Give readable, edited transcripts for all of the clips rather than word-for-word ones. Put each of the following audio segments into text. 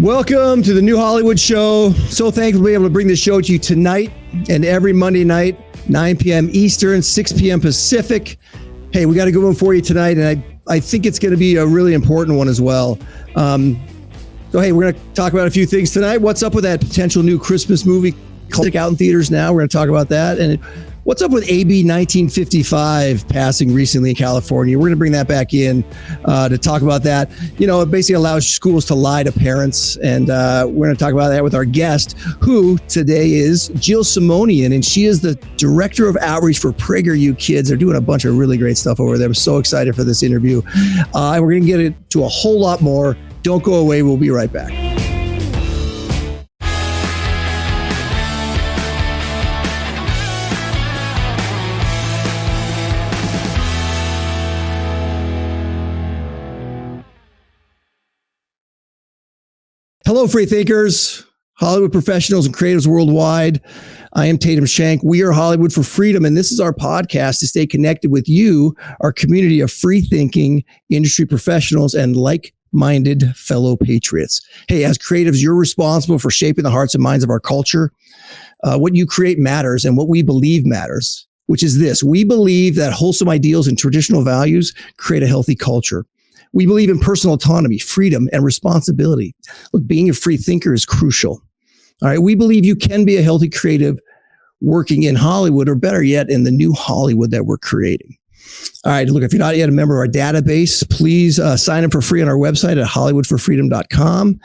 Welcome to the New Hollywood Show. So thankful to be able to bring this show to you tonight and every Monday night, 9 p.m. Eastern, 6 p.m. Pacific. Hey, we got a good one for you tonight, and I think it's going to be a really important one as well. So, hey, we're going to talk about a few things tonight. What's up with that potential new Christmas movie out in theaters now? We're going to talk about that. And what's up with AB 1955 passing recently in California? We're going to bring that back in to talk about that. You know, it basically allows schools to lie to parents. And we're going to talk about that with our guest, who today is Jill Simonian. And she is the Director of Outreach for PragerU Kids. They're doing a bunch of really great stuff over there. I'm so excited for this interview. And we're going to get into a whole lot more. Don't go away. We'll be right back. Hello, free thinkers, Hollywood professionals and creatives worldwide. I am Tatum Shank. We are Hollywood for Freedom, and this is our podcast to stay connected with you, our community of free thinking industry professionals and like-minded fellow patriots. Hey, as creatives, you're responsible for shaping the hearts and minds of our culture. What you create matters, and what we believe matters, which is this. We believe that wholesome ideals and traditional values create a healthy culture. We believe in personal autonomy, freedom, and responsibility. Look, being a free thinker is crucial. All right. We believe you can be a healthy creative working in Hollywood, or better yet, in the new Hollywood that we're creating. All right. Look, if you're not yet a member of our database, please sign up for free on our website at hollywoodforfreedom.com.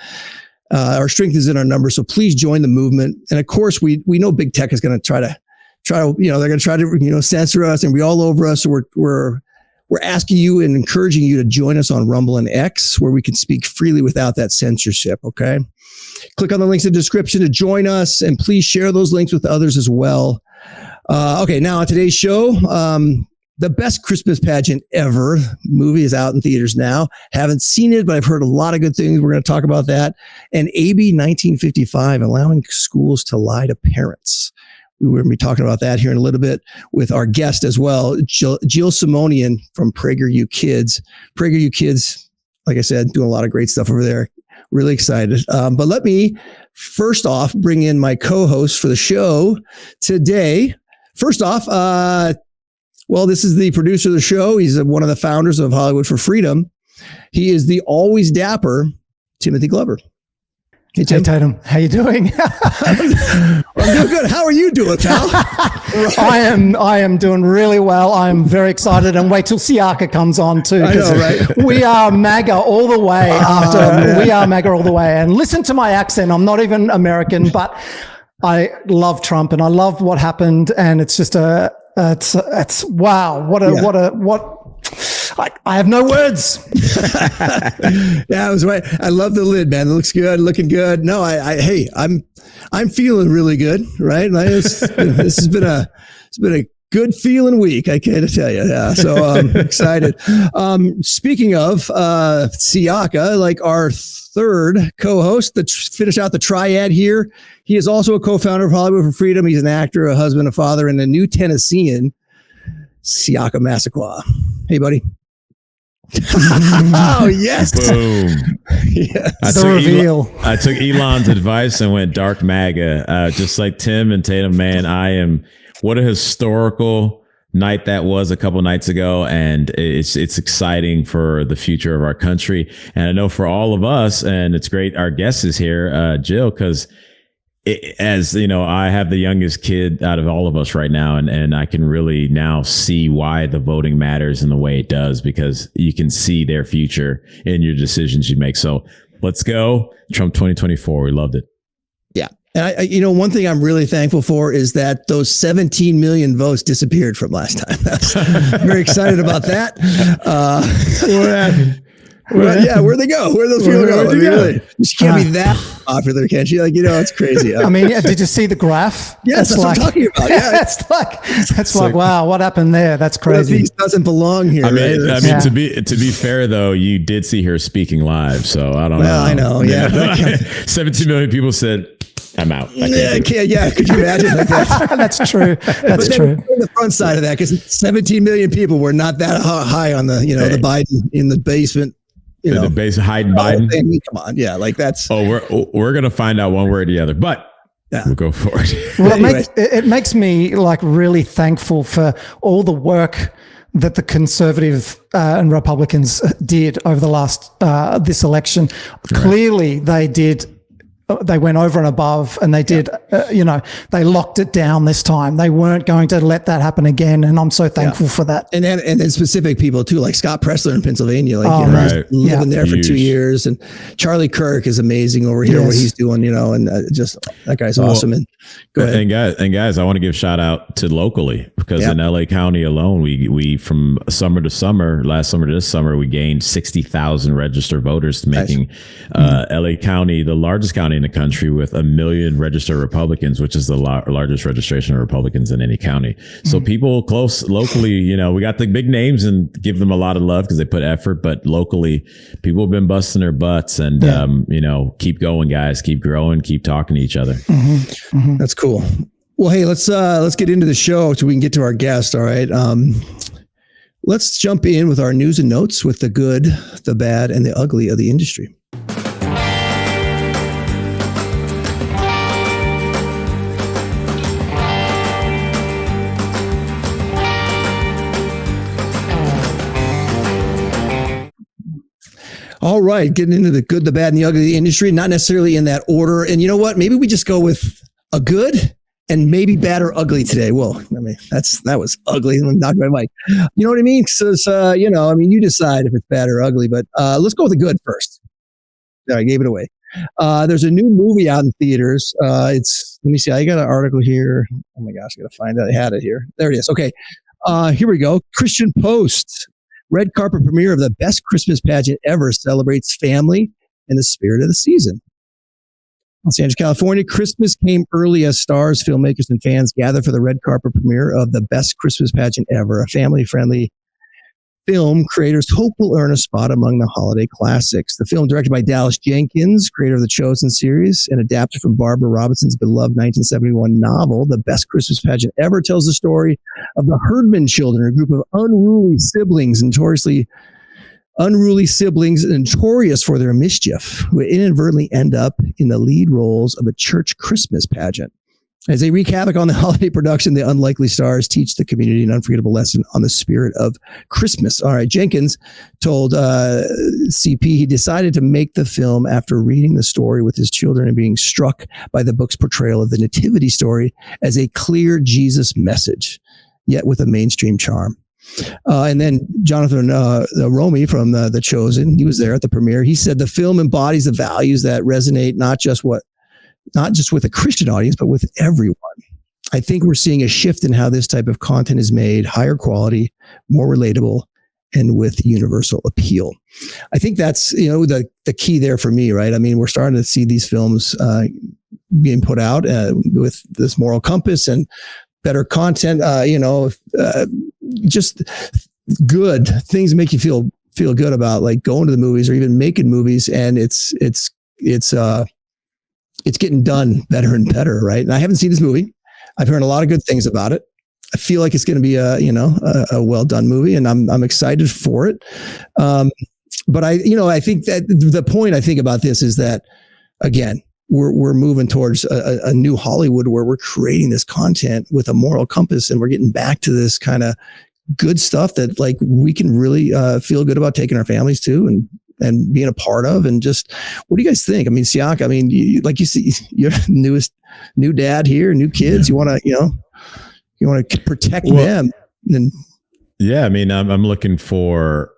Our strength is in our numbers, so please join the movement. And of course, we know big tech is going to try to, they're going to try to, censor us and be all over us. So we're asking you and encouraging you to join us on Rumble and X, where we can speak freely without that censorship, okay? Click on the links in the description to join us, and please share those links with others as well. Okay, now on today's show, the best Christmas pageant ever movie is out in theaters now. Haven't seen it, but I've heard a lot of good things. We're going to talk about that. And AB 1955, allowing schools to lie to parents. We're going to be talking about that here in a little bit with our guest as well, Jill Simonian from PragerU Kids. PragerU Kids, like I said, doing a lot of great stuff over there. Really excited. But let me first off bring in my co-host for the show today. First off, this is the producer of the show. He's one of the founders of Hollywood for Freedom. He is the always dapper Timothy Glover. Hey, Tatum, how you doing? I'm doing good. How are you doing, pal? I am doing really well. I'm very excited, and wait till Siaka comes on too. I know, right? We are MAGA all the way. We are MAGA all the way. And listen to my accent. I'm not even American, but I love Trump and I love what happened. And it's just it's wow. I have no words. Yeah, I was right. I love the lid, man. It looks good, looking good. No, I'm feeling really good, right? This has been a good feeling week, I can't tell you. Yeah, so I'm excited. Speaking of Siaka, like our third co-host, to finish out the triad here, he is also a co-founder of Hollywood for Freedom. He's an actor, a husband, a father, and a new Tennessean, Siaka Massaquoi. Hey, buddy. Oh, yes. Boom. Yes. I took Elon's advice and went dark MAGA. Just like Tim and Tatum, man, what a historical night that was a couple nights ago. And it's exciting for the future of our country. And I know for all of us, and it's great our guest is here, Jill, because as you know, I have the youngest kid out of all of us right now, and I can really now see why the voting matters in the way it does, because you can see their future in your decisions you make. So let's go Trump 2024. We loved it. Yeah. And one thing I'm really thankful for is that those 17 million votes disappeared from last time. I'm very excited about that. What happened? Where'd they go? Where'd those people go? Really, she can't be that popular, can she? It's crazy. I mean, did you see the graph? Yes, that's what I'm talking about. Yeah, it's like, wow, what happened there? That's crazy. He doesn't belong here. To be fair though, you did see her speaking live, so I don't know. Well, I know. Yeah, 17 million people said, "I'm out." Could you imagine? That's true. That's true. The front side of that, because 17 million people were not that high on the the Biden in the basement. the base hiding Biden. I mean, come on, yeah, like that's. Oh, we're gonna find out one way or the other, but we'll go for it. Well, it makes me like really thankful for all the work that the Conservative and Republicans did over the last this election. Right. Clearly, they did. They went over and above, and they did, they locked it down this time. They weren't going to let that happen again, and I'm so thankful for that. And then specific people too, like Scott Pressler in Pennsylvania, living there for 2 years, and Charlie Kirk is amazing over here. What he's doing, and just that guy's awesome. And go ahead. And guys, I want to give shout out to locally, because in LA County alone, we from summer to summer, last summer to this summer, we gained 60,000 registered voters, making LA County the largest county in the country with 1 million registered Republicans, which is the largest registration of Republicans in any county. So people close locally, we got the big names and give them a lot of love because they put effort, but locally people have been busting their butts, and keep going, guys, keep growing, keep talking to each other. That's cool. Well, hey, let's get into the show so we can get to our guest. All right. Let's jump in with our news and notes with the good, the bad, and the ugly of the industry. All right, getting into the good, the bad, and the ugly of the industry, not necessarily in that order. And you know what? Maybe we just go with a good and maybe bad or ugly today. Well, I mean, that was ugly. I'm not my mic. You know what I mean? So, you decide if it's bad or ugly, but let's go with the good first. There, I gave it away. There's a new movie out in theaters. Let me see. I got an article here. Oh my gosh, I got to find it. I had it here. There it is. Okay. Here we go. Christian Post. Red carpet premiere of the best Christmas pageant ever celebrates family and the spirit of the season. Los Angeles, California, Christmas came early as stars, filmmakers, and fans gather for the red carpet premiere of the best Christmas pageant ever, a family-friendly film creators hope will earn a spot among the holiday classics. The film, directed by Dallas Jenkins, creator of the Chosen series, and adapted from Barbara Robinson's beloved 1971 novel, The Best Christmas Pageant Ever, tells the story of the Herdman children, a group of unruly siblings notorious for their mischief, who inadvertently end up in the lead roles of a church Christmas pageant. As they wreak havoc on the holiday production, the unlikely stars teach the community an unforgettable lesson on the spirit of Christmas. All right, Jenkins told CP he decided to make the film after reading the story with his children and being struck by the book's portrayal of the nativity story as a clear Jesus message, yet with a mainstream charm. And then Jonathan Romy from the Chosen, he was there at the premiere. He said the film embodies the values that resonate not just with a Christian audience, but with everyone. I think we're seeing a shift in how this type of content is made, higher quality, more relatable, and with universal appeal. I think that's, the key there for me, right? I mean, we're starting to see these films being put out with this moral compass and better content, just good things make you feel good about like going to the movies or even making movies. And it's getting done better and better, right? And I haven't seen this movie. I've heard a lot of good things about it. I feel like it's going to be a well done movie, and I'm excited for it. But I think that the point I think about this is that, again, we're moving towards a new Hollywood where we're creating this content with a moral compass, and we're getting back to this kind of good stuff that like we can really feel good about taking our families to and being a part of. And just, what do you guys think? I mean, Siak, you see, you're new dad here, new kids. You want to protect them. And I'm looking for,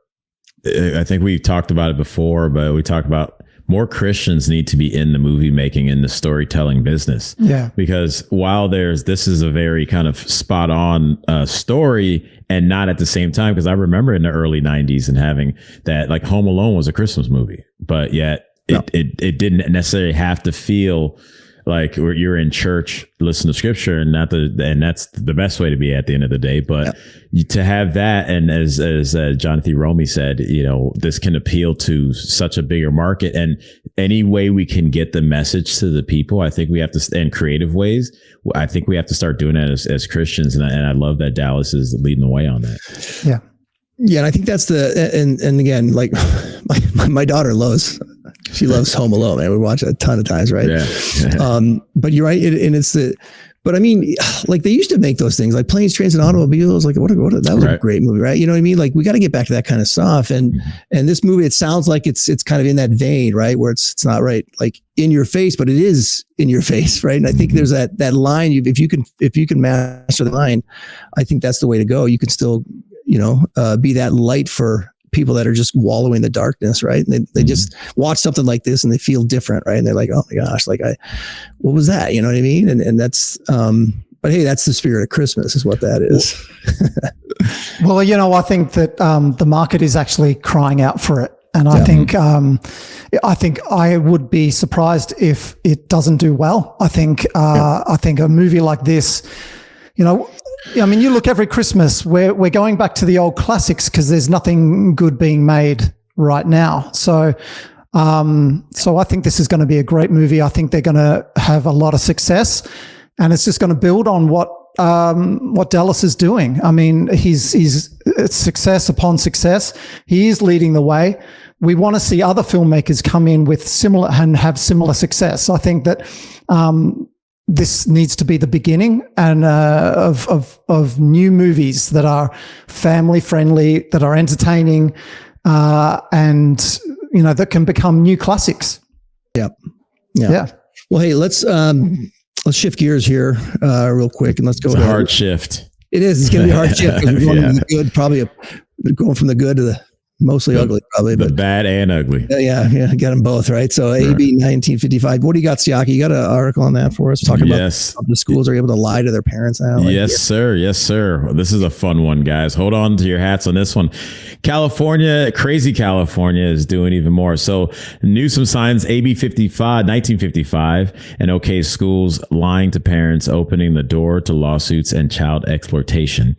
I think we've talked about it before, but we talked about more Christians need to be in the movie making, in the storytelling business. Yeah. Because while this is a very kind of spot on story, and not at the same time, because I remember in the early 90s and having that, like Home Alone was a Christmas movie, but yet it didn't necessarily have to feel like you're in church, listen to scripture, and that's the best way to be at the end of the day. But to have that, and as Jonathan Romy said, this can appeal to such a bigger market, and any way we can get the message to the people, I think we have to, in creative ways, I think we have to start doing that as Christians. And I love that Dallas is leading the way on that. Yeah. Yeah. And I think that's and again, like my daughter she loves Home Alone, man. We watch it a ton of times, right? Yeah. But you're right. But I mean, like they used to make those things like Planes, Trains, and Automobiles. Like what that was a great movie, right? You know what I mean? Like we got to get back to that kind of stuff. And this movie, it sounds like it's kind of in that vein, right? Where it's not right, like in your face, but it is in your face, right? And I think there's that line. If you can master the line, I think that's the way to go. You can still, be that light for people that are just wallowing in the darkness, right? And they just watch something like this and they feel different, right? And they're like, oh my gosh, like what was that? You know what I mean? And that's, but hey, that's the spirit of Christmas is what that is. Well, I think that the market is actually crying out for it. And I think I would be surprised if it doesn't do well. I think a movie like this, I mean, you look every Christmas, we're going back to the old classics because there's nothing good being made right now. So I think this is going to be a great movie. I think they're going to have a lot of success, and it's just going to build on what Dallas is doing. I mean, he's success upon success. He is leading the way. We want to see other filmmakers come in with similar and have similar success. I think that this needs to be the beginning and of new movies that are family friendly, that are entertaining, and that can become new classics. Yeah. Well, hey, let's shift gears here real quick, and let's go. It's a hard shift. It is. It's going to be a hard shift because we're going from the good, probably going from the good to the mostly ugly, probably, but bad and ugly. Yeah, got them both right. So AB 1955. What do you got, Siaki? You got an article on that for us? Talking about how the schools are able to lie to their parents now. Sir. Yes, sir. This is a fun one, guys. Hold on to your hats on this one. Crazy California is doing even more. So Newsom signs AB 1955 and OK schools lying to parents, opening the door to lawsuits and child exploitation.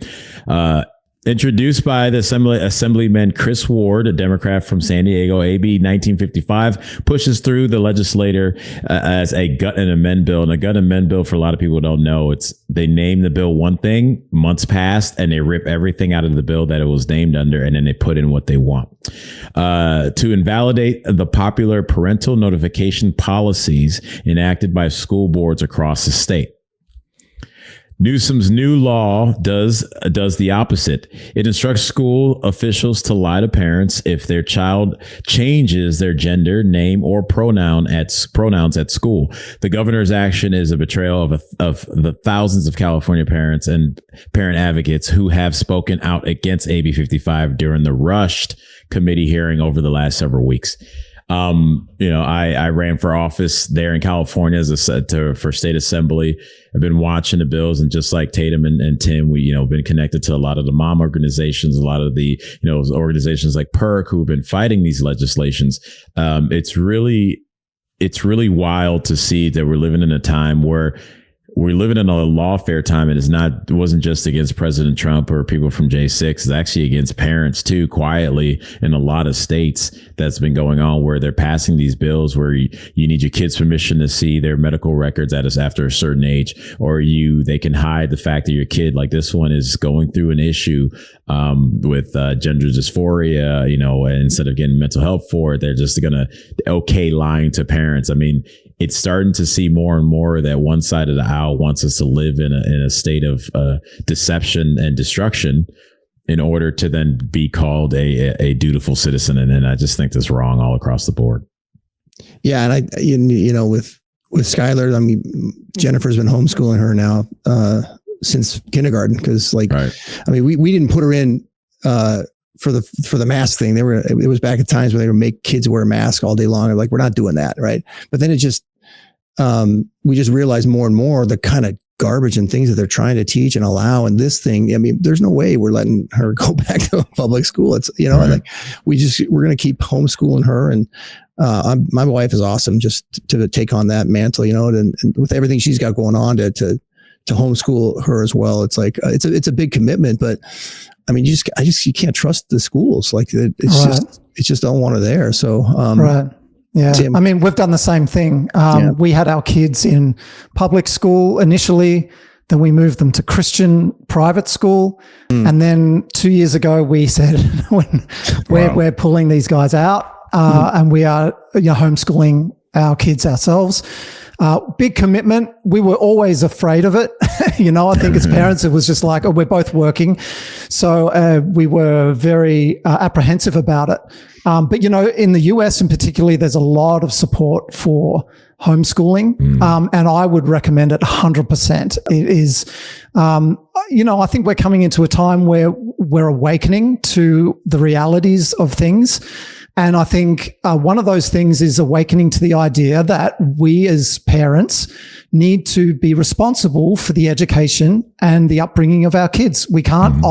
Introduced by the Assemblyman Chris Ward, a Democrat from San Diego, AB 1955 pushes through the legislature as a gut and amend bill. And a gut and amend bill, for a lot of people who don't know, they name the bill one thing, months passed, and they rip everything out of the bill that it was named under, and then they put in what they want. To invalidate the popular parental notification policies enacted by school boards across the state. Newsom's new law does the opposite. It instructs school officials to lie to parents if their child changes their gender, name, or pronouns at school. The governor's action is a betrayal of the thousands of California parents and parent advocates who have spoken out against AB 55 during the rushed committee hearing over the last several weeks. I ran for office there in California for state assembly. I've been watching the bills, and just like Tatum and Tim, we, been connected to a lot of the mom organizations, a lot of the, organizations like PERC who have been fighting these legislations. It's really wild to see that we're living in a time where we're living in a lawfare time, and it wasn't just against President Trump or people from J6. It's actually against parents too, quietly in a lot of states. That's been going on, where they're passing these bills where you need your kids' permission to see their medical records after a certain age, or they can hide the fact that your kid, like this one, is going through an issue with gender dysphoria, and instead of getting mental health for it, they're just gonna lying to parents. I mean, it's starting to see more and more that one side of the aisle wants us to live in a state of deception and destruction in order to then be called a dutiful citizen. And I just think that's wrong all across the board. Yeah. And with Skylar, I mean, Jennifer's been homeschooling her now since kindergarten. Cause I mean, we didn't put her in for the mask thing. It was back at times where they would make kids wear masks all day long. Like, we're not doing that. Right. But then we just realized more and more the kind of garbage and things that they're trying to teach and allow. And this thing, I mean, there's no way we're letting her go back to public school. It's, like we're going to keep homeschooling her. And my wife is awesome just to take on that mantle, and with everything she's got going on to homeschool her as well. It's like, it's a big commitment, but I mean, you can't trust the schools. Like it's just don't want her there. So, right. Yeah. Tim. I mean, we've done the same thing. We had our kids in public school initially, then we moved them to Christian private school. And then 2 years ago, we said, we're pulling these guys out. and we are homeschooling our kids ourselves. Big commitment. We were always afraid of it. I think as parents, it was just like, we're both working. So we were very apprehensive about it. But, in the US in particularly, there's a lot of support for homeschooling. And I would recommend it 100%. It is, I think we're coming into a time where we're awakening to the realities of things. And I think one of those things is awakening to the idea that we as parents need to be responsible for the education and the upbringing of our kids. We can't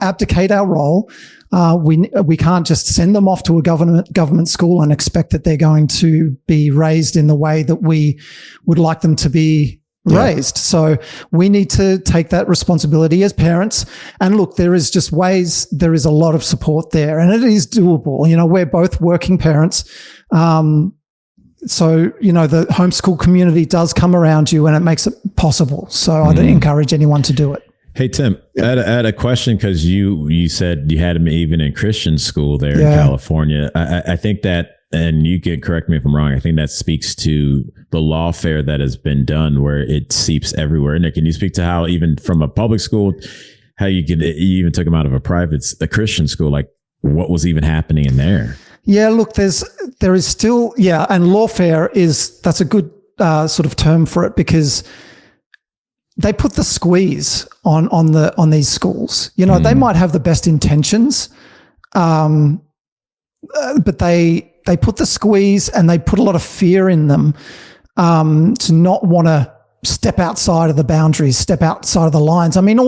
abdicate our role. We can't just send them off to a government school and expect that they're going to be raised in the way that we would like them to be raised. So we need to take that responsibility as parents. And look, there is a lot of support there, and it is doable. We're both working parents. So, the homeschool community does come around you and it makes it possible. So I'd encourage anyone to do it. Hey, Tim, I had a question because you said you had him even in Christian school there in California. I think that, and you can correct me if I'm wrong, I think that speaks to the lawfare that has been done where it seeps everywhere. Nick, can you speak to how even from a public school, how you even took him out of a Christian school, like what was even happening in there? Yeah, look, there is still, and lawfare that's a good sort of term for it, because they put the squeeze on these schools. They might have the best intentions, but they put the squeeze and they put a lot of fear in them to not want to step outside of the boundaries, step outside of the lines. I mean,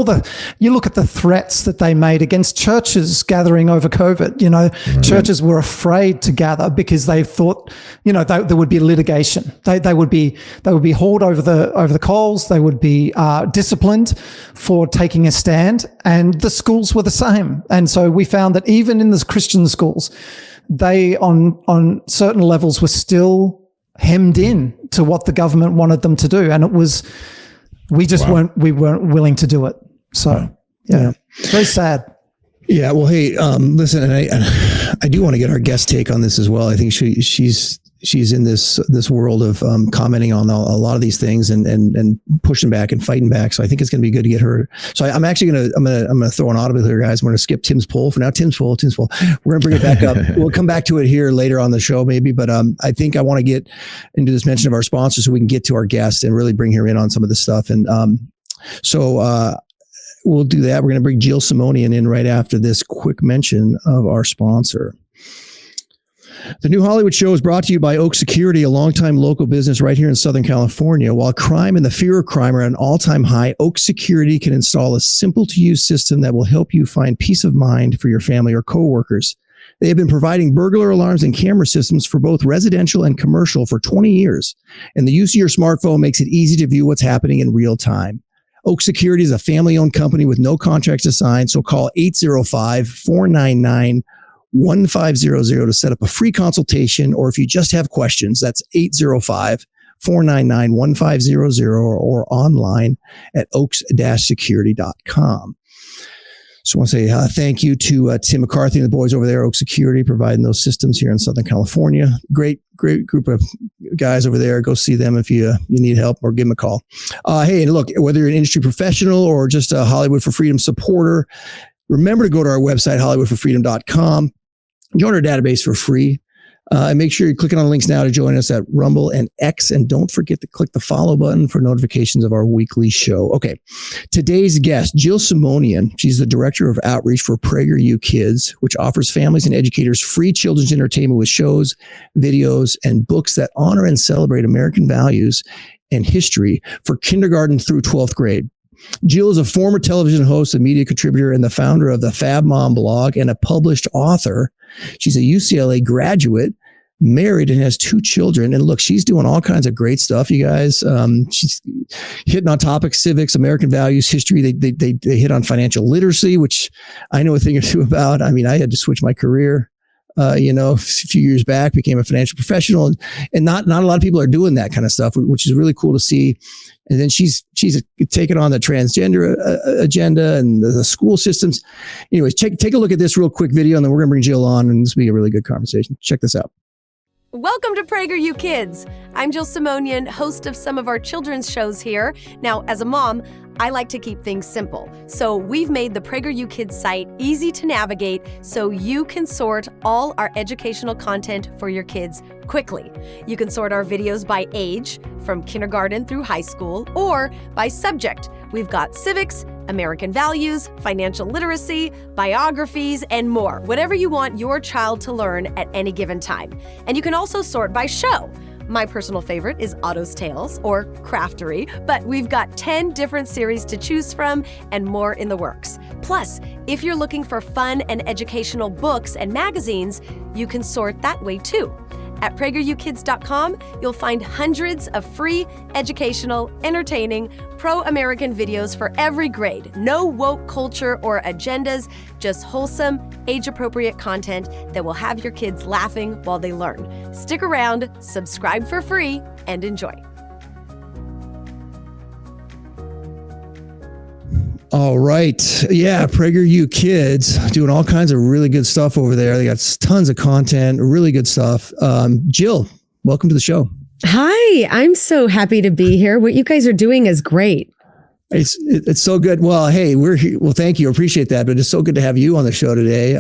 you look at the threats that they made against churches gathering over COVID. Churches were afraid to gather because they thought, there would be litigation. They would be hauled over the coals. They would be disciplined for taking a stand. And the schools were the same. And so we found that even in the Christian schools, they on certain levels were still hemmed in to what the government wanted them to do. And we weren't willing to do it. So it's very sad. Yeah. Well, hey, listen, and I do want to get our guest take on this as well. I think she's in this world of commenting on a lot of these things and pushing back and fighting back. So I think it's going to be good to get her. So I'm actually going to throw an audible here, guys. I'm going to skip Tim's poll for now. Tim's poll. We're going to bring it back up. We'll come back to it here later on the show, maybe. But I think I want to get into this mention of our sponsor so we can get to our guest and really bring her in on some of this stuff. And so we'll do that. We're going to bring Jill Simonian in right after this quick mention of our sponsor. The New Hollywood Show is brought to you by Oak Security, a longtime local business right here in Southern California. While crime and the fear of crime are at an all-time high, Oak Security can install a simple-to-use system that will help you find peace of mind for your family or coworkers. They have been providing burglar alarms and camera systems for both residential and commercial for 20 years, and the use of your smartphone makes it easy to view what's happening in real time. Oak Security is a family-owned company with no contracts to sign, so call 805-499-1500 to set up a free consultation, or if you just have questions, that's 805-499-1500 or online at oaks-security.com. So I want to say thank you to Tim McCarthy and the boys over there, Oak Security, providing those systems here in Southern California. Great group of guys over there. Go see them if you need help, or give them a call. Hey, and look, whether you're an industry professional or just a Hollywood for Freedom supporter, remember to go to our website, hollywoodforfreedom.com. Join our database for free. And make sure you're clicking on the links now to join us at Rumble and X. And don't forget to click the follow button for notifications of our weekly show. Okay. Today's guest, Jill Simonian. She's the director of outreach for PragerU Kids, which offers families and educators free children's entertainment with shows, videos, and books that honor and celebrate American values and history for kindergarten through 12th grade. Jill is a former television host and media contributor and the founder of TheFABMomBlog and a published author. She's a UCLA graduate, married, and has 2 children. And look, she's doing all kinds of great stuff, you guys. She's hitting on topics, civics, American values, history. They hit on financial literacy, which I know a thing or two about. I mean, I had to switch my career a few years back, became a financial professional, and not a lot of people are doing that kind of stuff, which is really cool to see. And then she's taken on the transgender agenda and the school systems. Anyways, take a look at this real quick video, and then we're going to bring Jill on, and this will be a really good conversation. Check this out. Welcome to PragerU Kids. I'm Jill Simonian, host of some of our children's shows here. Now, as a mom, I like to keep things simple. So we've made the PragerU Kids site easy to navigate so you can sort all our educational content for your kids quickly. You can sort our videos by age, from kindergarten through high school, or by subject. We've got civics, American values, financial literacy, biographies, and more. Whatever you want your child to learn at any given time. And you can also sort by show. My personal favorite is Otto's Tales or Craftery, but we've got 10 different series to choose from and more in the works. Plus, if you're looking for fun and educational books and magazines, you can sort that way too. At PragerUKids.com, you'll find hundreds of free, educational, entertaining, pro-American videos for every grade. No woke culture or agendas, just wholesome, age-appropriate content that will have your kids laughing while they learn. Stick around, subscribe for free, and enjoy. All right. Yeah, PragerU Kids doing all kinds of really good stuff over there. They got tons of content, really good stuff. Jill, welcome to the show. Hi, I'm so happy to be here. What you guys are doing is great. It's so good. Well, hey, we're here. Well, thank you. I appreciate that. But it's so good to have you on the show today.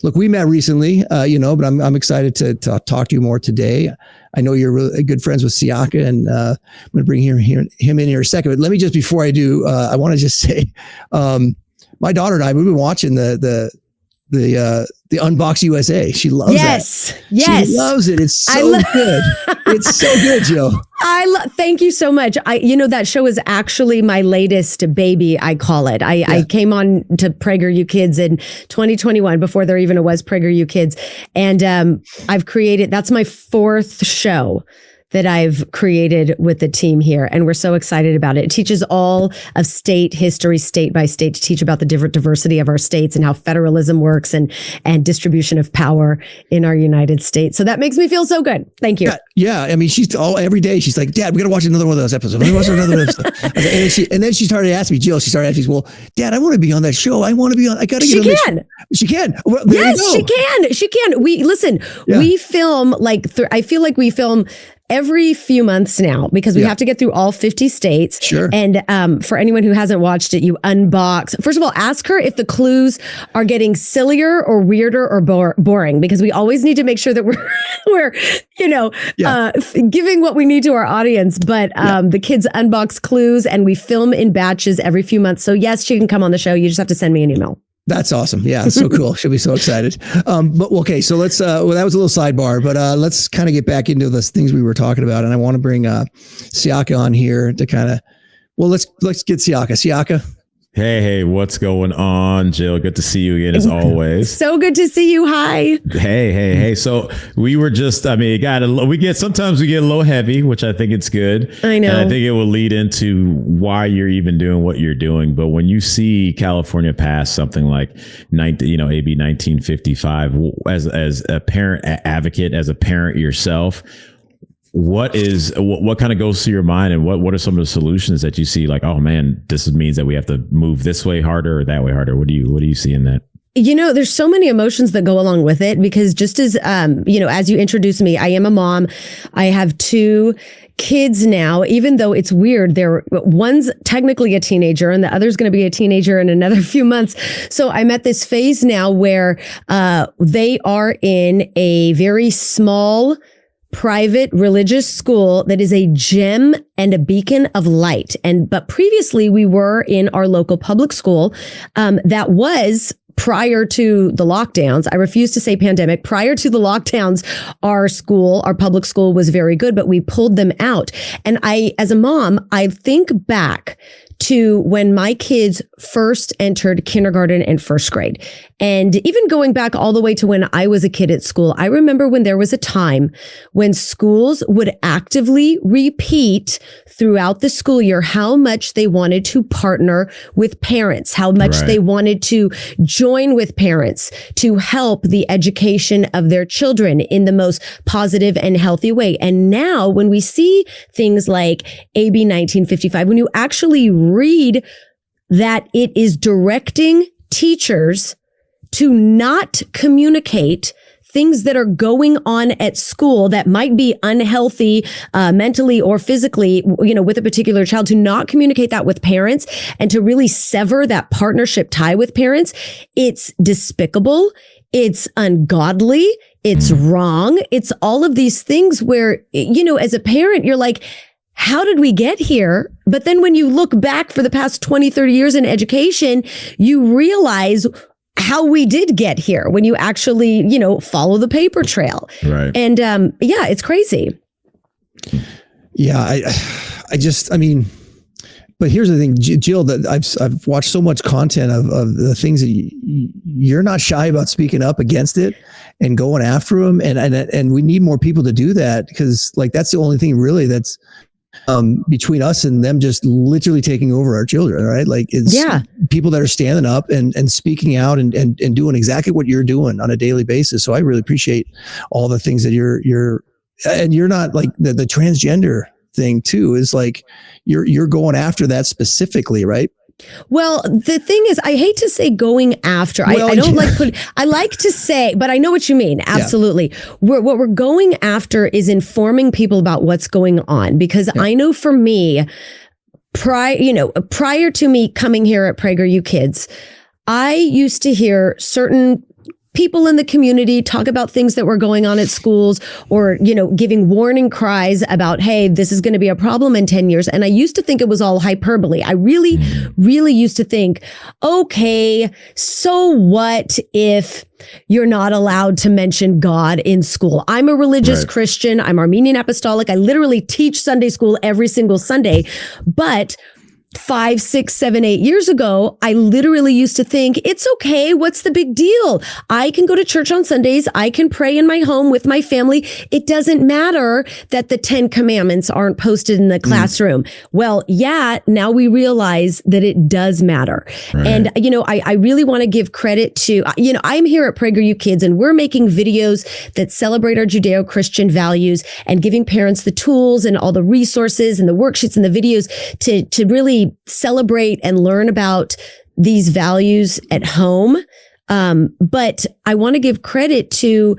Look, we met recently, but I'm excited to talk to you more today. I know you're really good friends with Siaka, and I'm going to bring him in here a second. But let me just, before I do, I want to just say, my daughter and I, we've been watching the Unbox USA. She loves that. Yes. She loves it. It's so good. It's so good, Jill. Thank you so much. That show is actually my latest baby, I call it. I came on to PragerU Kids in 2021 before there even was PragerU Kids. And I've created, that's my fourth show that I've created with the team here. And we're so excited about it. It teaches all of state history, state by state, to teach about the different diversity of our states and how federalism works and distribution of power in our United States. So that makes me feel so good. Thank you. Yeah. I mean, every day she's like, Dad, we got to watch another one of those episodes. We watch another episode. And then she started asking me, Jill, well, Dad, I want to be on that show. I got to get on that show. She can. Well, yes, she can. We film I feel like we film every few months now because we have to get through all 50 states. Sure. And for anyone who hasn't watched it, you unbox. First of all, ask her if the clues are getting sillier or weirder or boring, because we always need to make sure that we're giving what we need to our audience. But the kids unbox clues and we film in batches every few months. So yes, she can come on the show. You just have to send me an email. That's awesome. Yeah, it's so cool. She'll be so excited. But okay, so let's, that was a little sidebar, but let's kind of get back into the things we were talking about. And I want to bring Siaka on here to kind of, let's get Siaka. Siaka. Hey, what's going on, Jill? Good to see you again, as always. So good to see you. Hi. Hey. So we were just, sometimes we get a little heavy, which I think it's good. I know. And I think it will lead into why you're even doing what you're doing. But when you see California pass something like AB 1955, as a parent advocate, as a parent yourself, what kind of goes through your mind, and what are some of the solutions that you see? Like, oh man, this means that we have to move this way harder or that way harder. What do you see in that? There's so many emotions that go along with it, because just as, as you introduced me, I am a mom. I have 2 kids now, even though it's weird. One's technically a teenager and the other's going to be a teenager in another few months. So I'm at this phase now where they are in a very small private religious school that is a gem and a beacon of light. But previously we were in our local public school that was, prior to the lockdowns, I refuse to say pandemic, prior to the lockdowns, our public school was very good, but we pulled them out. And as a mom, I think back to when my kids first entered kindergarten and first grade. And even going back all the way to when I was a kid at school, I remember when there was a time when schools would actively repeat throughout the school year how much they wanted to partner with parents, how much they wanted to join with parents to help the education of their children in the most positive and healthy way. And now when we see things like AB 1955, when you actually read that it is directing teachers to not communicate things that are going on at school that might be unhealthy mentally or physically, with a particular child, to not communicate that with parents and to really sever that partnership tie with parents. It's despicable. It's ungodly. It's wrong. It's all of these things where, as a parent, you're like, how did we get here? But then when you look back for the past 20, 30 years in education, you realize how we did get here when you actually, follow the paper trail. Right. And it's crazy. Yeah. But here's the thing, Jill, that I've watched so much content of the things that you're not shy about speaking up against it and going after them. And we need more people to do that, because that's the only thing really that's between us and them just literally taking over our children, right? It's people that are standing up and speaking out and doing exactly what you're doing on a daily basis. So I really appreciate all the things that you're not like the transgender thing too, is you're going after that specifically, right? Well, the thing is, I hate to say going after. Well, I don't I like to say, but I know what you mean. Absolutely. Yeah. What we're going after is informing people about what's going on, because I know for me, prior to me coming here at PragerU Kids, I used to hear certain people in the community talk about things that were going on at schools, or, giving warning cries about, hey, this is going to be a problem in 10 years. And I used to think it was all hyperbole. I really, really used to think, okay, so what if you're not allowed to mention God in school? I'm a religious Christian. I'm Armenian Apostolic. I literally teach Sunday school every single Sunday. But 5, 6, 7, 8 years ago, I literally used to think, it's okay. What's the big deal? I can go to church on Sundays. I can pray in my home with my family. It doesn't matter that the 10 commandments aren't posted in the classroom. Well, now we realize that it does matter. Right. And, I really want to give credit to, I'm here at PragerU Kids, and we're making videos that celebrate our Judeo-Christian values and giving parents the tools and all the resources and the worksheets and the videos to really celebrate and learn about these values at home. But I want to give credit to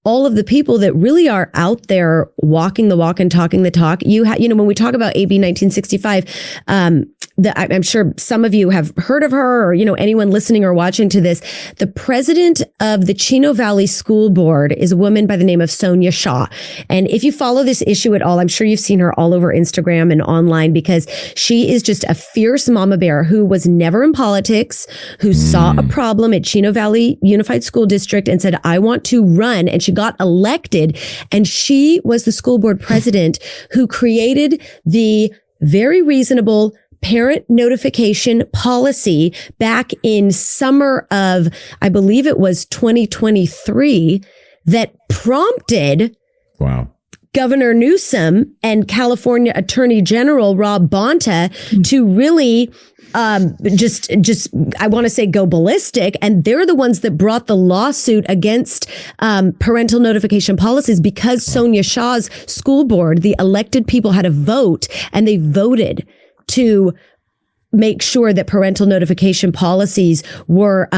all of the people that really are out there walking the walk and talking the talk. When we talk about AB 1965, I'm sure some of you have heard of her, or, anyone listening or watching to this. The president of the Chino Valley School Board is a woman by the name of Sonia Shaw. And if you follow this issue at all, I'm sure you've seen her all over Instagram and online, because she is just a fierce mama bear who was never in politics, who saw a problem at Chino Valley Unified School District and said, I want to run. And she got elected. And she was the school board president who created the very reasonable parent notification policy back in summer of, I believe it was 2023, that prompted Governor Newsom and California Attorney General Rob Bonta to really just I want to say go ballistic. And they're the ones that brought the lawsuit against parental notification policies, because Sonia Shaw's school board, the elected people, had a vote, and they voted to make sure that parental notification policies were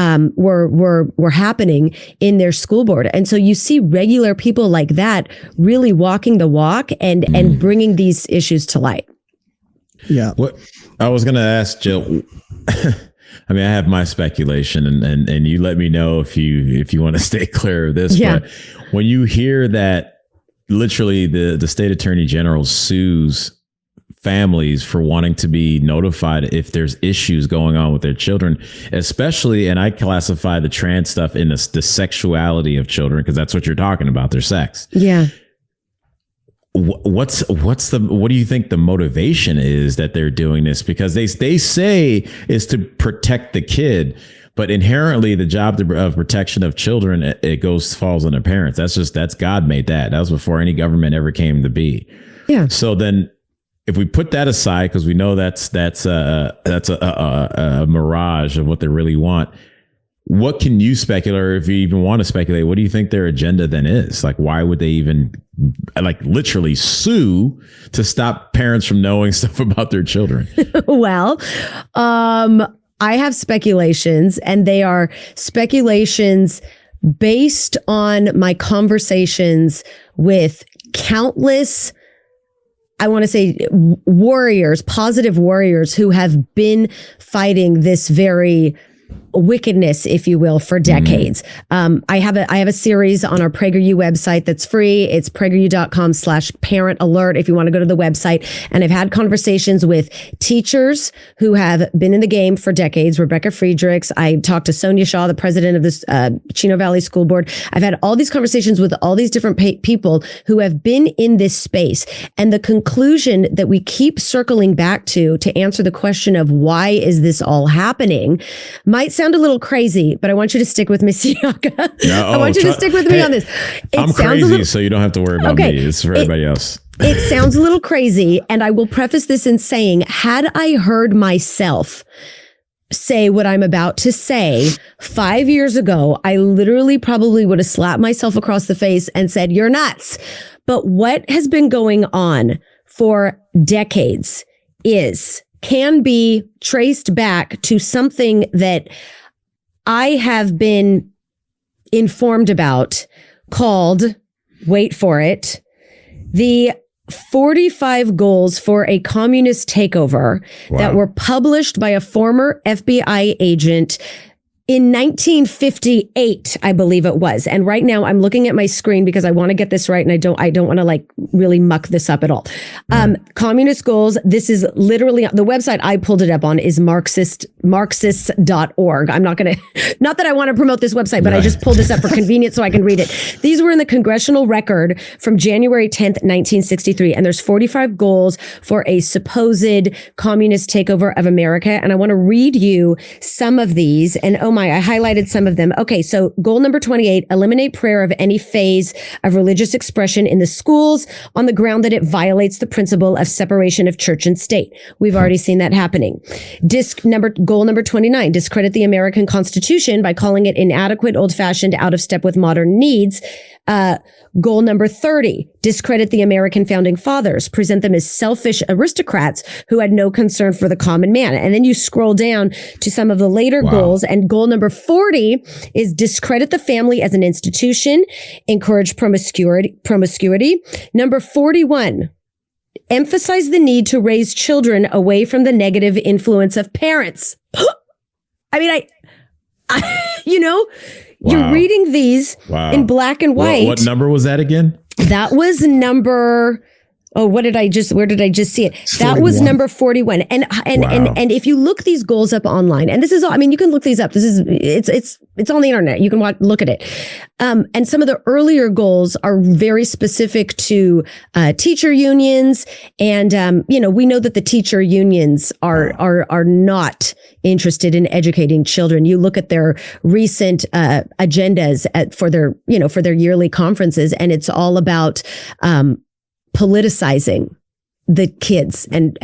happening in their school board. And so you see regular people like that really walking the walk and bringing these issues to light. Yeah. What I was going to ask Jill, I mean, I have my speculation, and you let me know if you want to stay clear of this. Yeah. But when you hear that literally the state attorney general sues families for wanting to be notified if there's issues going on with their children, especially, and I classify the trans stuff in the sexuality of children, because that's what you're talking about, their sex. Yeah. what do you think the motivation is that they're doing this? Because they say is to protect the kid, but inherently the job of protection of children, it falls on the parents. That's God made that. That was before any government ever came to be. Yeah. So then if we put that aside, because we know that's a mirage of what they really want, what can you speculate, or if you even want to speculate, what do you think their agenda then is? Like, why would they even literally sue to stop parents from knowing stuff about their children? Well, I have speculations, and they are speculations based on my conversations with countless, I want to say, warriors, positive warriors who have been fighting this very wickedness, if you will, for decades. I have a series on our PragerU website that's free. It's prageru.com/parent alert if you want to go to the website. And I've had conversations with teachers who have been in the game for decades. Rebecca Friedrichs. I talked to Sonia Shaw, the president of this Chino Valley School Board. I've had all these conversations with all these different people who have been in this space. And the conclusion that we keep circling back to answer the question of why is this all happening might sound a little crazy, but I want you to stick with me, Siaka. I want you to stick with me on this. I'm crazy, so you don't have to worry about me. It's for everybody else. It sounds a little crazy, and I will preface this in saying, had I heard myself say what I'm about to say 5 years ago, I literally probably would have slapped myself across the face and said, "You're nuts." But what has been going on for decades can be traced back to something that I have been informed about called, wait for it, the 45 Goals for a Communist Takeover that were published by a former FBI agent in 1958, I believe it was. And right now I'm looking at my screen because I want to get this right, and I don't want to really muck this up at all. Communist goals. This is literally the website I pulled it up on is marxists.org. I'm not going to, not that I want to promote this website, but I just pulled this up for convenience so I can read it. These were in the congressional record from January 10th, 1963. And there's 45 goals for a supposed communist takeover of America. And I want to read you some of these. And I highlighted some of them. Okay, so goal number 28, eliminate prayer of any phase of religious expression in the schools on the ground that it violates the principle of separation of church and state. We've already seen that happening. Goal number 29, discredit the American Constitution by calling it inadequate, old-fashioned, out of step with modern needs. Goal number 30, discredit the American founding fathers, present them as selfish aristocrats who had no concern for the common man. And then you scroll down to some of the later goals, and goal number 40 is discredit the family as an institution, encourage promiscuity. Number 41, emphasize the need to raise children away from the negative influence of parents. I mean, you're reading these in black and white. What number was that again? That was number, where did I just see it? 41. That was number 41. And if you look these goals up online, and this is all, I mean, you can look these up. It's on the internet. You can look at it. And some of the earlier goals are very specific to teacher unions. And, we know that the teacher unions are not interested in educating children. You look at their recent agendas for their yearly conferences, and it's all about politicizing the kids and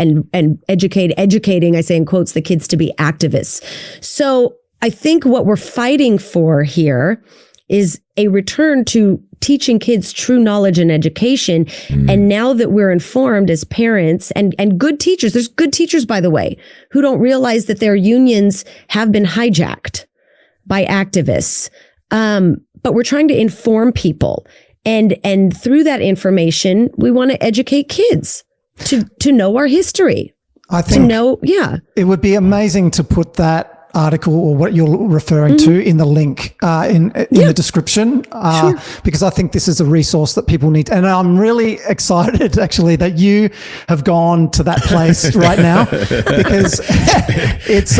educating, I say in quotes, the kids to be activists. So I think what we're fighting for here is a return to teaching kids true knowledge and education. And now that we're informed as parents and good teachers, there's good teachers, by the way, who don't realize that their unions have been hijacked by activists. But we're trying to inform people. And through that information, we want to educate kids to know our history. I think it would be amazing to put that article or what you're referring to in the link in the description, because I think this is a resource that people need. And I'm really excited, actually, that you have gone to that place right now, because it's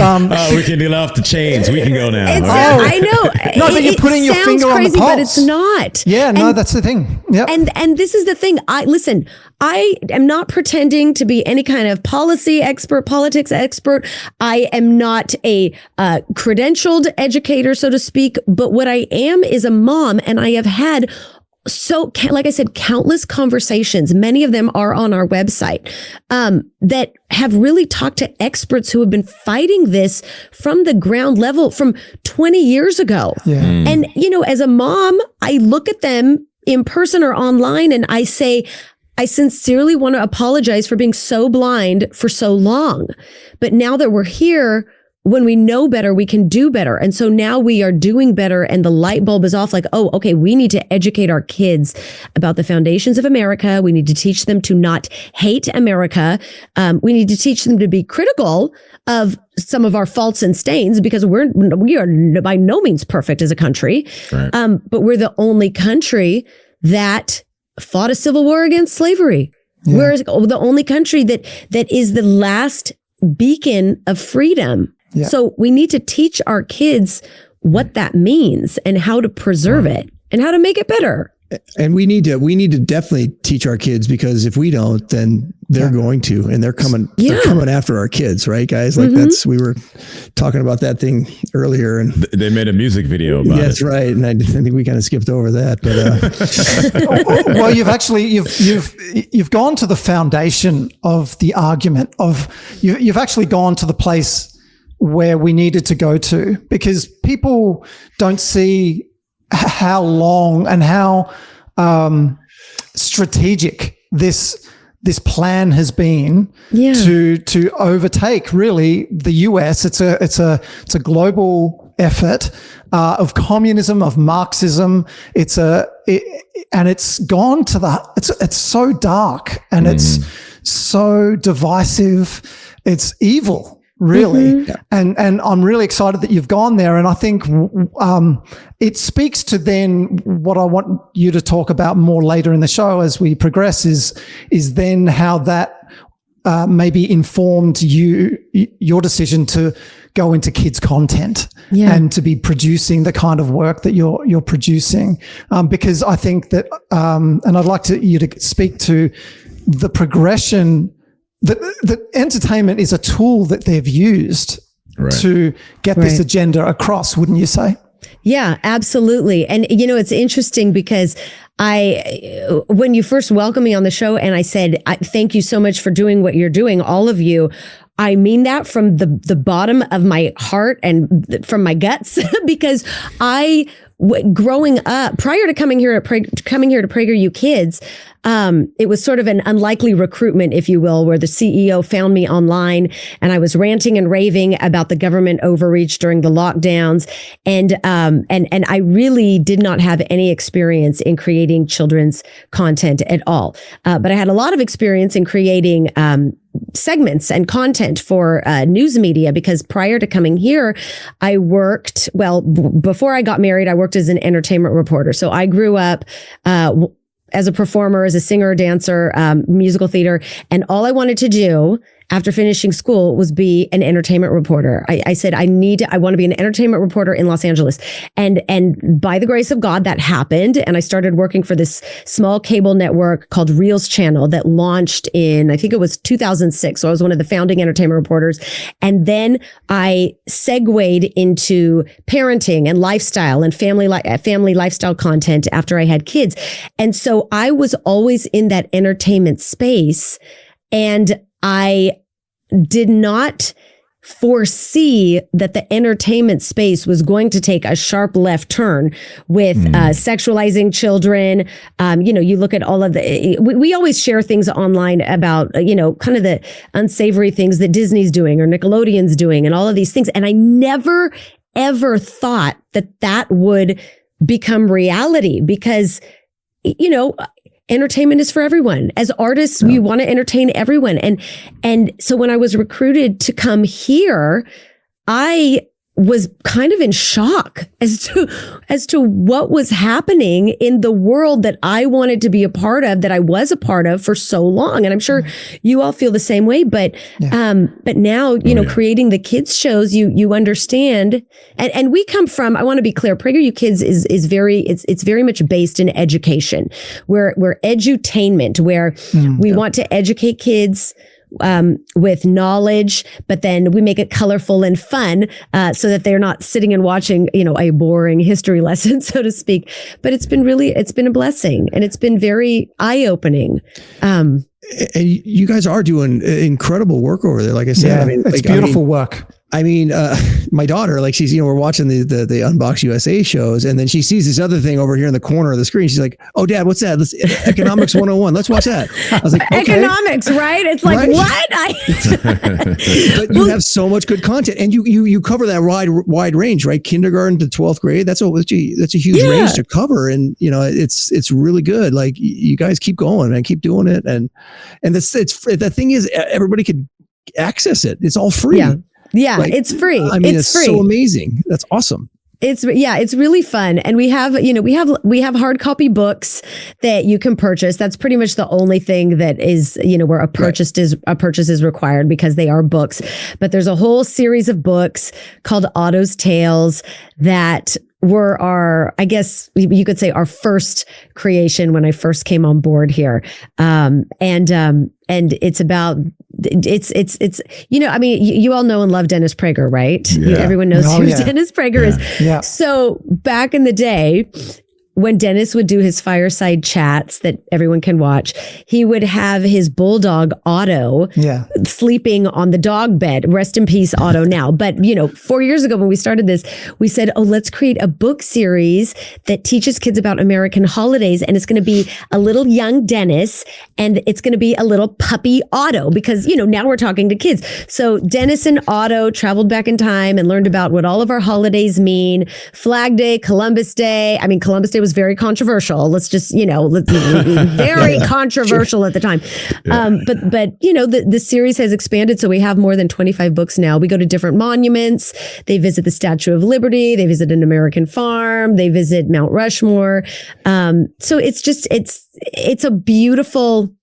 we can get off the chains. We can go now. I know. No, but you're putting your finger on the pulse. But it's not. Yeah, no, that's the thing. Yeah, and this is the thing. I am not pretending to be any kind of policy expert, politics expert. I am not a credentialed educator, so to speak. But what I am is a mom, and I have had like I said, countless conversations. Many of them are on our website that have really talked to experts who have been fighting this from the ground level from 20 years ago. Yeah. And, as a mom, I look at them in person or online and I say, I sincerely want to apologize for being so blind for so long. But now that we're here, when we know better, we can do better. And so now we are doing better and the light bulb is off, like, oh, okay, we need to educate our kids about the foundations of America. We need to teach them to not hate America. We need to teach them to be critical of some of our faults and stains, because we are by no means perfect as a country. Right. But we're the only country that fought a civil war against slavery. Yeah. We're the only country that is the last beacon of freedom. Yeah. So we need to teach our kids what that means and how to preserve it and how to make it better. And we need to definitely teach our kids, because if we don't, then they're going to, and they're coming after our kids, right, guys? Like we were talking about that thing earlier, and they made a music video about it. That's right. And I think we kind of skipped over that, but well, you've gone to the foundation of the argument you've actually gone to the place where we needed to go to, because people don't see how long and how strategic this plan has been to overtake really the US. It's a global effort of communism, of Marxism. And it's gone to it's so dark and it's so divisive. It's evil. Really. And I'm really excited that you've gone there. And I think it speaks to then what I want you to talk about more later in the show as we progress is then how that maybe informed your decision to go into kids content and to be producing the kind of work that you're producing. Because I think that, and I'd like you to speak to the progression. The entertainment is a tool that they've used to get this agenda across, wouldn't you say? Yeah, absolutely. And, it's interesting because when you first welcomed me on the show and I said, thank you so much for doing what you're doing, all of you, I mean that from the bottom of my heart and from my guts, because growing up, prior to coming here to PragerU Kids, it was sort of an unlikely recruitment, if you will, where the CEO found me online and I was ranting and raving about the government overreach during the lockdowns. And I really did not have any experience in creating children's content at all. But I had a lot of experience in creating, segments and content for news media, because prior to coming here, I worked, before I got married, I worked as an entertainment reporter. So I grew up as a performer, as a singer, dancer, musical theater. And all I wanted to do after finishing school was be an entertainment reporter. I said, I want to be an entertainment reporter in Los Angeles. And by the grace of God, that happened. And I started working for this small cable network called Reels Channel that launched in, I think it was 2006. So I was one of the founding entertainment reporters. And then I segued into parenting and lifestyle and family lifestyle content after I had kids. And so I was always in that entertainment space, and I did not foresee that the entertainment space was going to take a sharp left turn with sexualizing children. You look at all of we always share things online about, kind of the unsavory things that Disney's doing or Nickelodeon's doing and all of these things. And I never, ever thought that would become reality, because, entertainment is for everyone. As artists, we want to entertain everyone. And so when I was recruited to come here, I was kind of in shock as to what was happening in the world that I wanted to be a part of, that I was a part of for so long. And I'm sure you all feel the same way, but now, creating the kids shows, you understand. And we come from, I want to be clear, PragerU Kids is very much based in education. We're edutainment, where we want to educate kids with knowledge, but then we make it colorful and fun, so that they're not sitting and watching, a boring history lesson, so to speak. But it's been a blessing, and it's been very eye-opening. And you guys are doing incredible work over there. Like I said, it's beautiful work. My daughter, she's, we're watching the Unbox USA shows, and then she sees this other thing over here in the corner of the screen. She's like, "Oh, Dad, what's that? Economics 101. Let's watch that." I was like, okay. Economics, right? It's like, what? But you have so much good content, and you cover that wide range, right? Kindergarten to 12th grade. That's a huge range to cover, and it's really good. Like, you guys keep going and keep doing it, and the thing is, everybody could access it. It's all free. Yeah, it's free. It's free. So amazing. That's awesome. It's really fun. And we have hard copy books that you can purchase. That's pretty much the only thing that is, where a purchase is required, because they are books. But there's a whole series of books called Otto's Tales that were I guess you could say, our first creation when I first came on board here. And it's about, you all know and love Dennis Prager, right? Yeah. Everyone knows who Dennis Prager is. Yeah. So back in the day, when Dennis would do his fireside chats that everyone can watch, he would have his bulldog Otto sleeping on the dog bed. Rest in peace, Otto now. But, 4 years ago when we started this, we said, let's create a book series that teaches kids about American holidays. And it's going to be a little young Dennis, and it's going to be a little puppy Otto, because, now we're talking to kids. So Dennis and Otto traveled back in time and learned about what all of our holidays mean. Flag Day, Columbus Day. Columbus Day was very controversial. Let's just, very controversial at the time. But the series has expanded. So we have more than 25 books now. We go to different monuments. They visit the Statue of Liberty. They visit an American farm. They visit Mount Rushmore. So it's a beautiful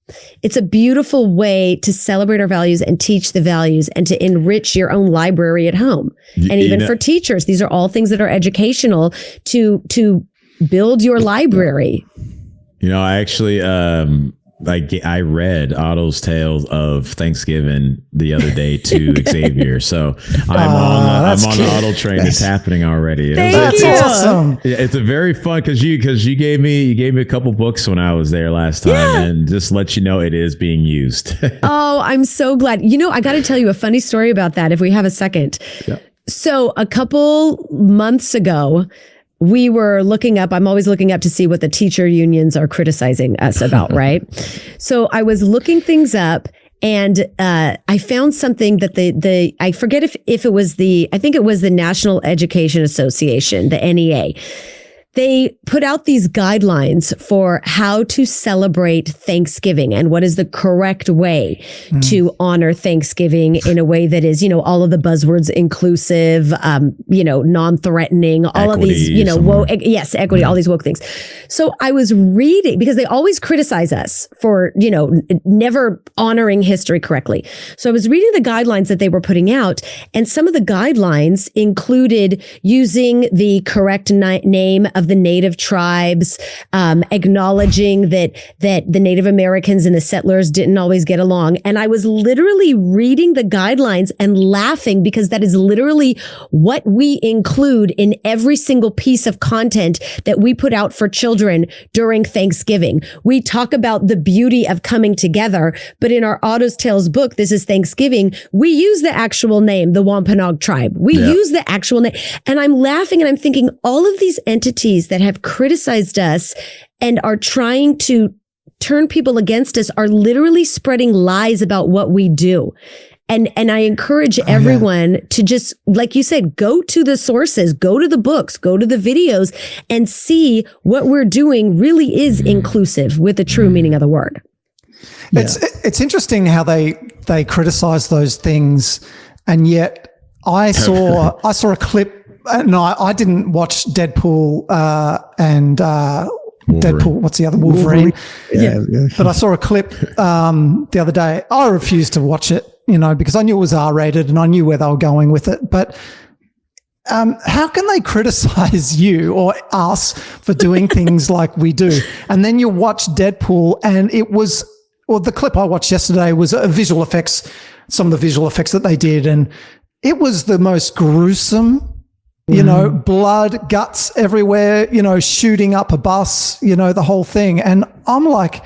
way to celebrate our values and teach the values, and to enrich your own library at home. And even for teachers, these are all things that are educational to build your library. I actually, I read Otto's Tales of Thanksgiving the other day to Xavier. So I'm on the Otto train. It's happening already. That's awesome. It's a very fun, because you gave me a couple books when I was there last time, and just let you know it is being used. Oh, I'm so glad. I got to tell you a funny story about that if we have a second. Yeah. So a couple months ago, we were looking up, I'm always looking up to see what the teacher unions are criticizing us about, right? So I was looking things up, and I found something that I forget if it was I think it was the National Education Association, the NEA. They put out these guidelines for how to celebrate Thanksgiving and what is the correct way to honor Thanksgiving in a way that is, all of the buzzwords, inclusive, non-threatening, all equity, of these, woke, equity, all these woke things. So I was reading, because they always criticize us for, never honoring history correctly. So I was reading the guidelines that they were putting out, and some of the guidelines included using the correct name of the native tribes, acknowledging that the Native Americans and the settlers didn't always get along. And I was literally reading the guidelines and laughing, because that is literally what we include in every single piece of content that we put out for children during Thanksgiving. We talk about the beauty of coming together, but in our Otto's Tales book, This is Thanksgiving, we use the actual name, the Wampanoag tribe. We use the actual name. And I'm laughing, and I'm thinking, all of these entities that have criticized us and are trying to turn people against us are literally spreading lies about what we do. And I encourage everyone to just, like you said, go to the sources, go to the books, go to the videos, and see what we're doing really is inclusive with the true meaning of the word. It's interesting how they criticize those things, and yet I saw a clip. No, I didn't watch Deadpool and Deadpool. What's the other Wolverine? Yeah. But I saw a clip the other day. I refused to watch it, because I knew it was R-rated and I knew where they were going with it. But how can they criticize you or us for doing things like we do? And then you watch Deadpool, and the clip I watched yesterday was visual effects, some of the visual effects that they did, and it was the most gruesome. Blood, guts everywhere, shooting up a bus, the whole thing. And I'm like,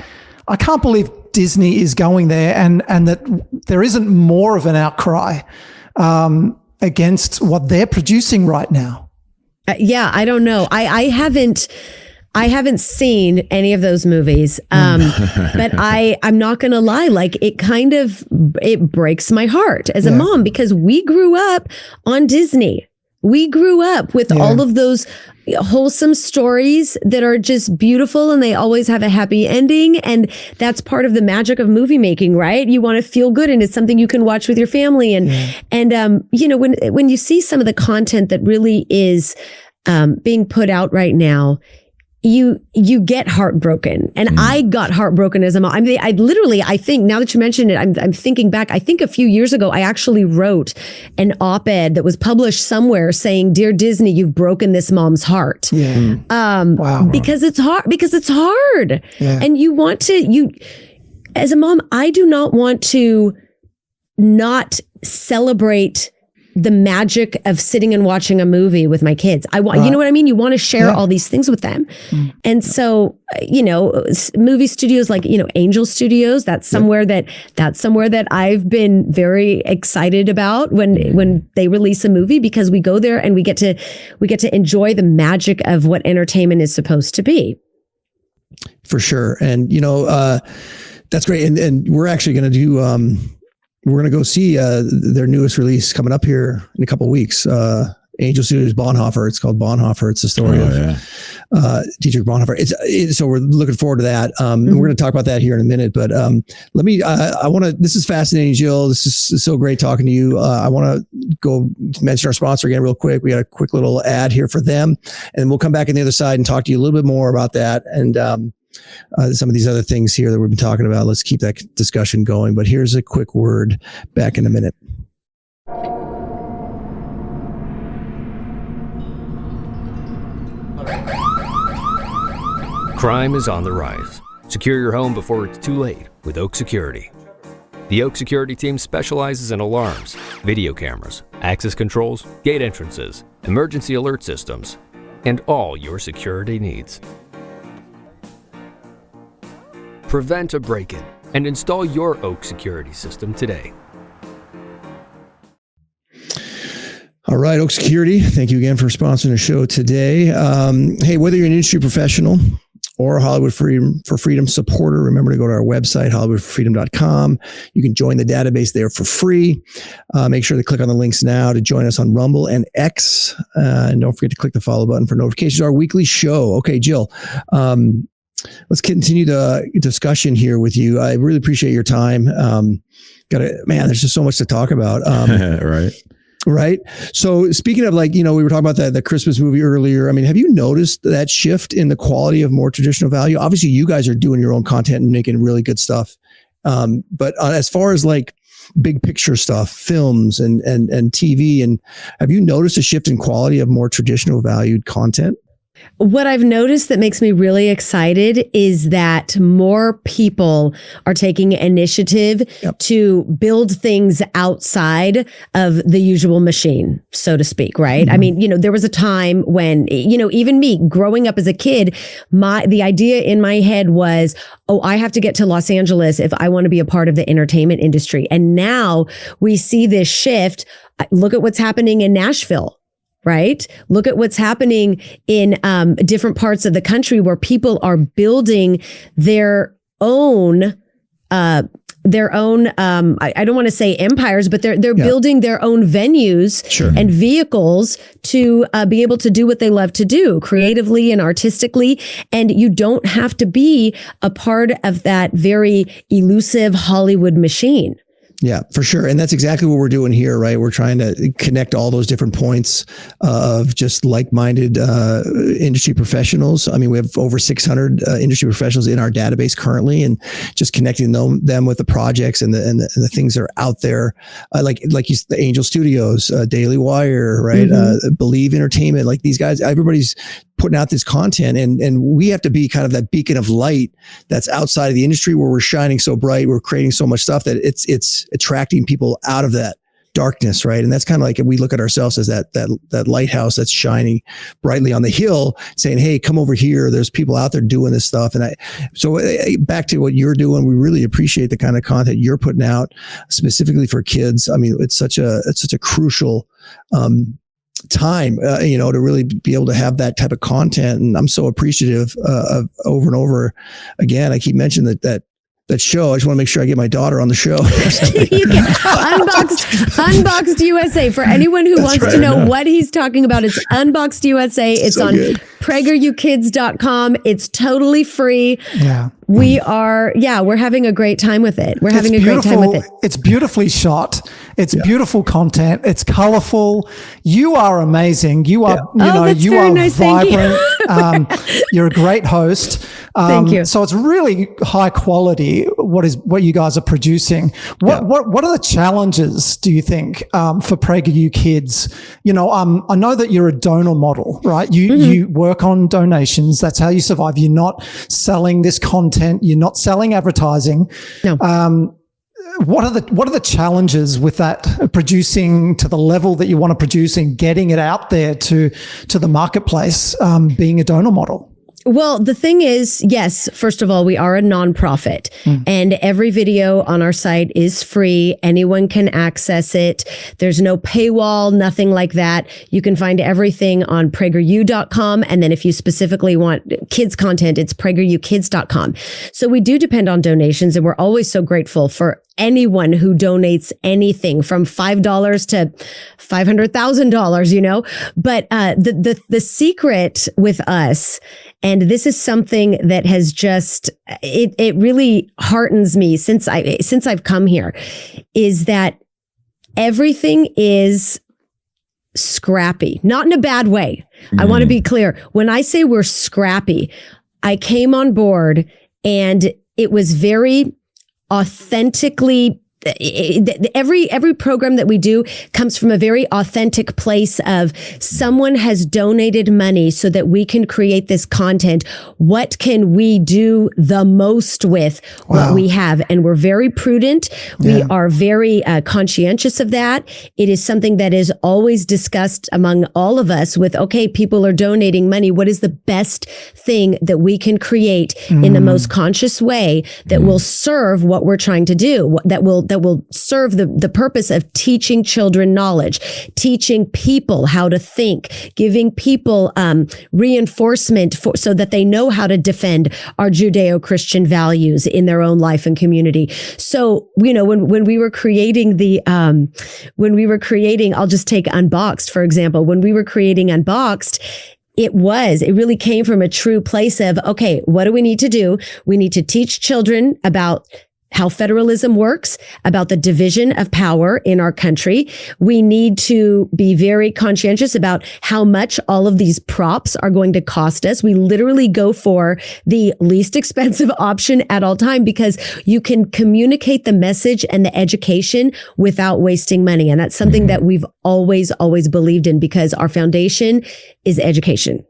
I can't believe Disney is going there and that there isn't more of an outcry against what they're producing right now. Yeah, I don't know. I haven't seen any of those movies, but I'm not going to lie. Like it breaks my heart as a mom, because we grew up on Disney. We grew up with all of those wholesome stories that are just beautiful, and they always have a happy ending. And that's part of the magic of movie making, right? You want to feel good, and it's something you can watch with your family. And when you see some of the content that really is being put out right now, you get heartbroken. And I got heartbroken as a mom. I think now that you mentioned it, I'm thinking back. I think a few years ago, I actually wrote an op-ed that was published somewhere saying, "Dear Disney, you've broken this mom's heart." Yeah. Wow. Because it's hard. Yeah. And as a mom, I do not want to not celebrate the magic of sitting and watching a movie with my kids. You know what I mean? You want to share all these things with them. And so, movie studios like, Angel Studios, that's somewhere that I've been very excited about when they release a movie, because we go there and we get to enjoy the magic of what entertainment is supposed to be. For sure. And, that's great. And we're actually going to do, we're going to go see their newest release coming up here in a couple of weeks. Angel Studios Bonhoeffer. It's called Bonhoeffer. It's the story of Dietrich Bonhoeffer. So we're looking forward to that. And we're going to talk about that here in a minute. But this is fascinating, Jill. This is so great talking to you. I want to go mention our sponsor again real quick. We got a quick little ad here for them, and we'll come back on the other side and talk to you a little bit more about that. And some of these other things here that we've been talking about. Let's keep that discussion going. But here's a quick word. Back in a minute. Crime is on the rise. Secure your home before it's too late with Oak Security. The Oak Security team specializes in alarms, video cameras, access controls, gate entrances, emergency alert systems, and all your security needs. Prevent a break-in and install your Oak security system today. All right, Oak Security, thank you again for sponsoring the show today. Hey, whether you're an industry professional or a Hollywood for Freedom supporter, remember to go to our website, hollywoodforfreedom.com. You can join the database there for free. Make sure to click on the links now to join us on Rumble and X. And don't forget to click the follow button for notifications. Our weekly show. Okay, Jill, let's continue the discussion here with you. I really appreciate your time. There's just so much to talk about. Right. So speaking of, we were talking about the Christmas movie earlier. I mean, have you noticed that shift in the quality of more traditional value? Obviously, you guys are doing your own content and making really good stuff. But as far as big picture stuff, films and TV, and have you noticed a shift in quality of more traditional valued content? What I've noticed that makes me really excited is that more people are taking initiative to build things outside of the usual machine, so to speak, right? Mm-hmm. I mean, there was a time when, even me growing up as a kid, the idea in my head was, I have to get to Los Angeles if I want to be a part of the entertainment industry. And now we see this shift. Look at what's happening in Nashville. Right? Look at what's happening in different parts of the country where people are building their own. I don't want to say empires, but they're building their own venues and vehicles to be able to do what they love to do creatively and artistically. And you don't have to be a part of that very elusive Hollywood machine. Yeah, for sure. And that's exactly what we're doing here, right? We're trying to connect all those different points of just like-minded industry professionals. I mean, we have over 600 industry professionals in our database currently, and just connecting them with the projects and the things that are out there, like the Angel Studios, Daily Wire, right? Believe Entertainment, like these guys, everybody's putting out this content, and we have to be kind of that beacon of light that's outside of the industry, where we're shining so bright, we're creating so much stuff that it's attracting people out of that darkness, right? And that's kind of like, we look at ourselves as that lighthouse that's shining brightly on the hill, saying, hey, come over here, there's people out there doing this stuff. And so back to what you're doing, we really appreciate the kind of content you're putting out specifically for kids. I mean, it's such a crucial time, to really be able to have that type of content. And I'm so appreciative of over and over again. I keep mentioning that show. I just want to make sure I get my daughter on the show. Unboxed USA. For anyone who wants to know what he's talking about, it's Unboxed USA. It's so on PragerUKids.com. It's totally free. Yeah. We're having a great time with it. We're having a great time with it. It's beautifully shot. It's beautiful content. It's colorful. You are amazing. You are, you are nice. Vibrant. You're a great host. Thank you. So it's really high quality. What you guys are producing. What are the challenges, do you think, for PragerU Kids? I know that you're a donor model, right? You work on donations. That's how you survive. You're not selling this content. You're not selling advertising. No. What are the challenges with that, producing to the level that you want to produce and getting it out there to the marketplace, being a donor model? Well, the thing is, yes, first of all, we are a nonprofit and every video on our site is free. Anyone can access it. There's no paywall, nothing like that. You can find everything on PragerU.com. And then if you specifically want kids content, it's PragerUKids.com. So we do depend on donations, and we're always so grateful for anyone who donates anything from $5 to $500,000, But the secret with us, and this is something that has just it really heartens me since I've come here, is that everything is scrappy, not in a bad way. I want to be clear. When I say we're scrappy, I came on board and it was very authentically, every program that we do comes from a very authentic place of someone has donated money so that we can create this content. What can we do the most with what we have? And we're very prudent. We are very conscientious of that. It is something that is always discussed among all of us with, okay, people are donating money. What is the best thing that we can create in the most conscious way that will serve what we're trying to do, that will serve the purpose of teaching children knowledge, teaching people how to think, giving people reinforcement so that they know how to defend our Judeo-Christian values in their own life and community. So, when we were creating I'll just take Unboxed, for example. When we were creating Unboxed, it really came from a true place of, okay, what do we need to do? We need to teach children about how federalism works, about the division of power in our country. We need to be very conscientious about how much all of these props are going to cost us. We literally go for the least expensive option at all time, because you can communicate the message and the education without wasting money. And that's something that we've always believed in, because our foundation is education.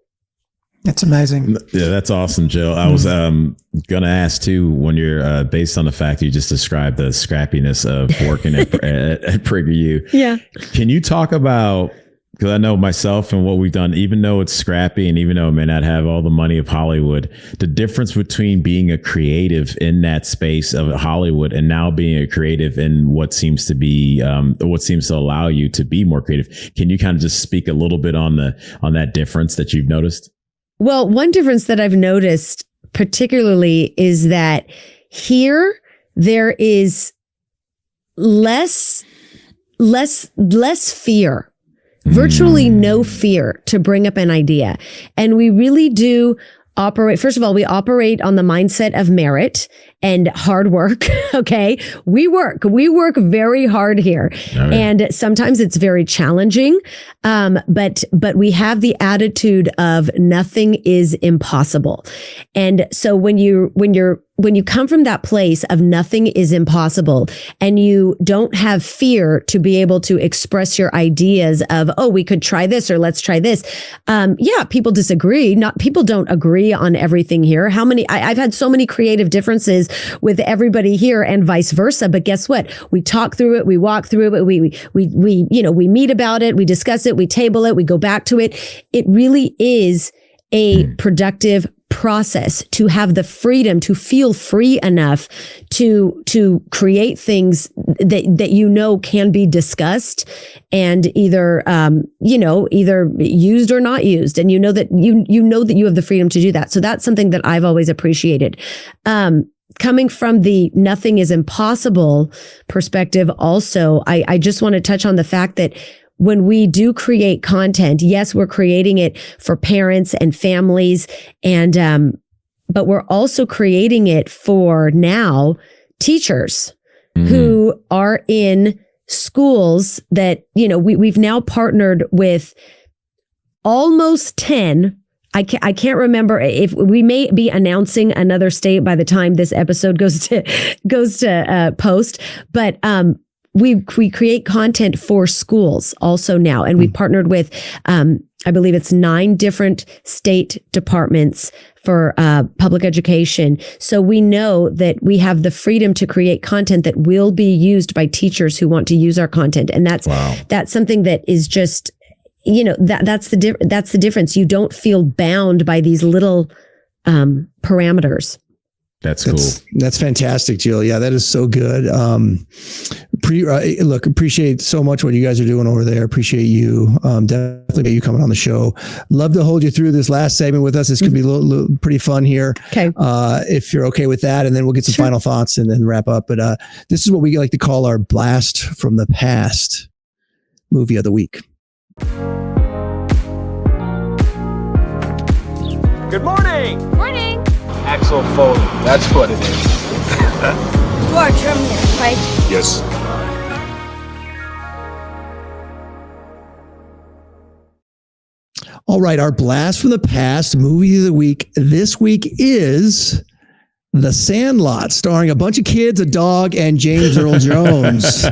That's amazing. Yeah, that's awesome, Jill. I was going to ask too, when you're based on the fact you just described the scrappiness of working at PragerU. Yeah. Can you talk about, because I know myself and what we've done, even though it's scrappy and even though it may not have all the money of Hollywood, the difference between being a creative in that space of Hollywood and now being a creative in what seems to be, what seems to allow you to be more creative. Can you kind of just speak a little bit on that difference that you've noticed? Well, one difference that I've noticed particularly is that here there is less fear, virtually no fear to bring up an idea. And we really do operate, first of all, we operate on the mindset of merit and hard work. Okay. We work very hard here. Right. And sometimes it's very challenging. But we have the attitude of nothing is impossible. And so when you come from that place of nothing is impossible and you don't have fear to be able to express your ideas of, oh, we could try this or let's try this. Yeah, people disagree. People don't agree on everything here. I've had so many creative differences with everybody here and vice versa. But guess what? We talk through it. We walk through it. We meet about it. We discuss it. We table it. We go back to it. It really is a productive process to have the freedom to feel free enough to create things that can be discussed and either used or not used, and you know that you have the freedom to do that. So that's something that I've always appreciated. Coming from the nothing is impossible perspective, also, I just want to touch on the fact that when we do create content, yes, we're creating it for parents and families, but we're also creating it for now teachers who are in schools that, we've now partnered with almost 10. I can't remember if we may be announcing another state by the time this episode goes to post, but we create content for schools also now, and we've partnered with I believe it's 9 different state departments for public education. So we know that we have the freedom to create content that will be used by teachers who want to use our content, and that's something that is just. That's the difference. You don't feel bound by these little parameters. That's cool. That's fantastic, Jill. Yeah, that is so good. Appreciate so much what you guys are doing over there. Appreciate you. Definitely you coming on the show. Love to hold you through this last segment with us. This could be a little pretty fun here. Okay. If you're okay with that, and then we'll get some final thoughts and then wrap up. But this is what we like to call our blast from the past movie of the week. Good morning. Morning. Axel Foley. That's what it is. You are Terminator, right? Yes. All right, our blast from the past movie of the week this week is The Sandlot, starring a bunch of kids, a dog, and James Earl Jones.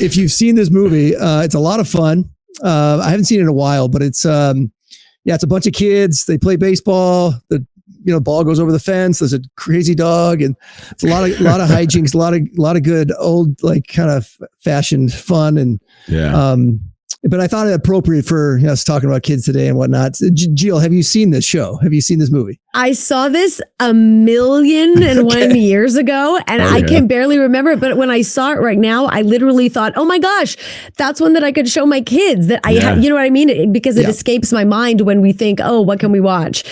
If you've seen this movie, it's a lot of fun. I haven't seen it in a while, but it's it's a bunch of kids. They play baseball. The ball goes over the fence. There's a crazy dog, and it's a lot of hijinks, a lot of good old kind of fashioned fun, and but I thought it appropriate for us talking about kids today and whatnot. Jill, have you seen this show? Have you seen this movie? I saw this 1,000,001 years ago, and I can barely remember it. But when I saw it right now, I literally thought, oh my gosh, that's one that I could show my kids that I have, you know what I mean? Because it escapes my mind when we think, oh, what can we watch?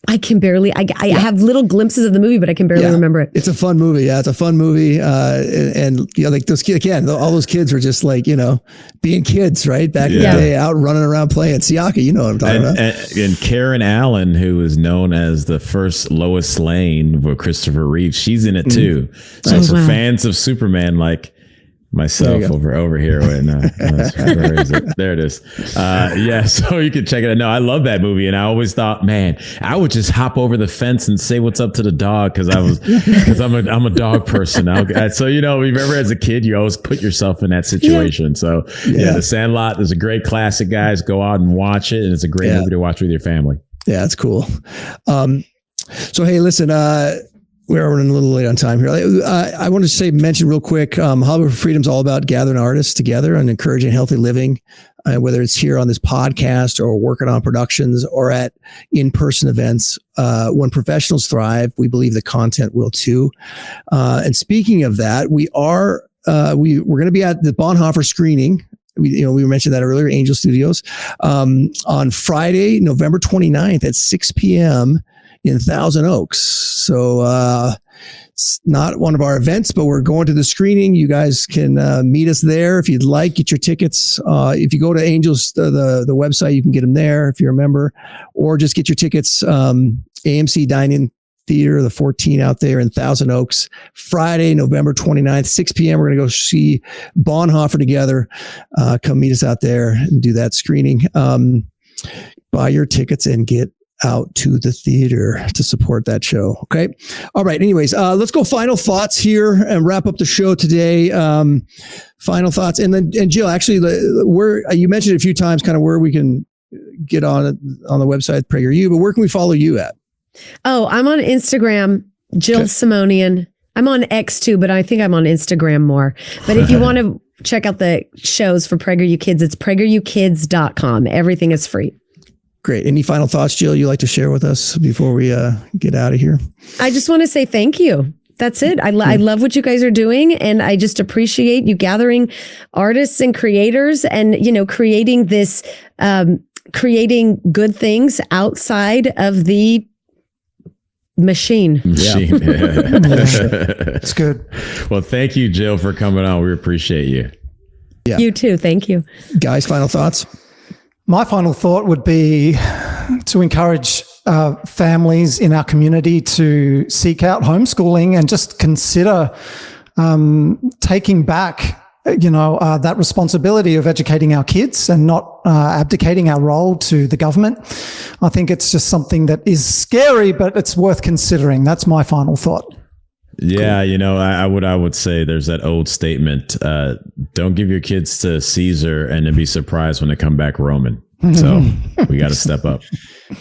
I can barely, I have little glimpses of the movie, but I can barely remember it. It's a fun movie. Yeah, it's a fun movie. And those kids, again, all those kids were just being kids, right? Back in the day, out running around playing. Siaka, you know what I'm talking about. And Karen Allen, who is known as the first Lois Lane with Christopher Reeve, she's in it too. So for fans of Superman, like myself over here. Wait, no, where is it? There it is. So you can check it out. No, I love that movie, and I always thought, man, I would just hop over the fence and say what's up to the dog because I'm a dog person. So remember as a kid, you always put yourself in that situation. Yeah. So The Sandlot is a great classic, guys. Go out and watch it, and it's a great movie to watch with your family. Yeah, that's cool. So hey, listen. We're running a little late on time here. I want to mention real quick, Hollywood for Freedom is all about gathering artists together and encouraging healthy living, whether it's here on this podcast or working on productions or at in-person events. When professionals thrive, we believe the content will too. And speaking of that, we're going to be at the Bonhoeffer screening. We mentioned that earlier, Angel Studios, on Friday, November 29th at 6 p.m. in Thousand Oaks. So it's not one of our events, but we're going to the screening. You guys can meet us there if you'd like. Get your tickets. If you go to Angels, the website, you can get them there if you're a member, or just get your tickets. AMC Dine-In Theater, the 14 out there in Thousand Oaks, Friday, November 29th, 6 p.m. We're going to go see Bonhoeffer together. Come meet us out there and do that screening. Buy your tickets and get out to the theater to support that show. Okay. All right. Anyways, let's go final thoughts here and wrap up the show today. Final thoughts. And Jill, actually, where you mentioned a few times kind of where we can get on the website, PragerU, but where can we follow you at? Oh, I'm on Instagram, Jill Simonian. I'm on X too, but I think I'm on Instagram more. But if you want to check out the shows for PragerU Kids, it's PragerUKids.com. Everything is free. Great. Any final thoughts, Jill, you'd like to share with us before we get out of here? I just want to say thank you. That's it. I love what you guys are doing, and I just appreciate you gathering artists and creators and, creating this, creating good things outside of the machine. Yeah. It's good. Well, thank you, Jill, for coming on. We appreciate you. Yeah. You too. Thank you. Guys, final thoughts? My final thought would be to encourage families in our community to seek out homeschooling and just consider taking back, that responsibility of educating our kids and not abdicating our role to the government. I think it's just something that is scary, but it's worth considering. That's my final thought. Yeah, cool. I would say there's that old statement, don't give your kids to Caesar and then be surprised when they come back Roman. So we got to step up.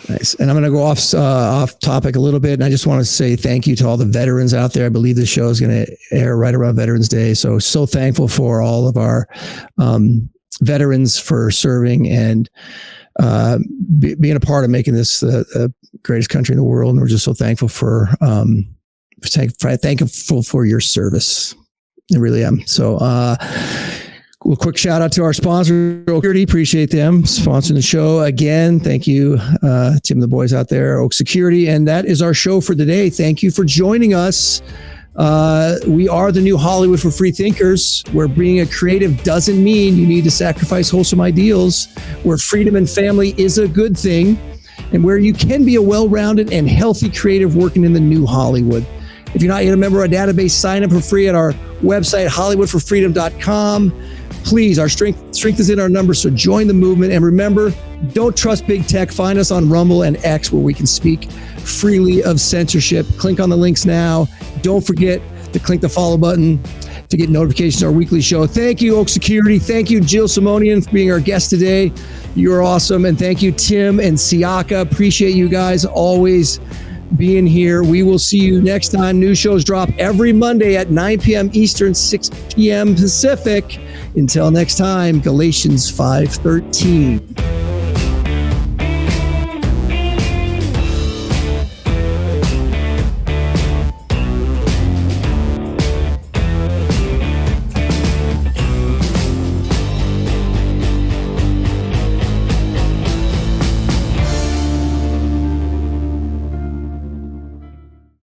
Nice. And I'm going to go off topic a little bit. And I just want to say thank you to all the veterans out there. I believe this show is going to air right around Veterans Day. So thankful for all of our veterans for serving and being a part of making this the greatest country in the world. And we're just so thankful thankful for your service. I really am. So, a quick shout out to our sponsor, Oak Security. Appreciate them sponsoring the show. Again, thank you, Tim and the boys out there, Oak Security. And that is our show for today. Thank you for joining us. We are the new Hollywood for free thinkers, where being a creative doesn't mean you need to sacrifice wholesome ideals, where freedom and family is a good thing, and where you can be a well-rounded and healthy creative working in the new Hollywood. If you're not yet a member of our database, sign up for free at our website, hollywoodforfreedom.com. Please, our strength is in our numbers, so join the movement. And remember, don't trust big tech. Find us on Rumble and X, where we can speak freely of censorship. Click on the links now. Don't forget to click the follow button to get notifications of our weekly show. Thank you, Oak Security. Thank you, Jill Simonian, for being our guest today. You're awesome. And thank you, Tim and Siaka. Appreciate you guys always being here. We will see you next time. New shows drop every Monday at 9 p.m. Eastern, 6 p.m. Pacific. Until next time, Galatians 5:13.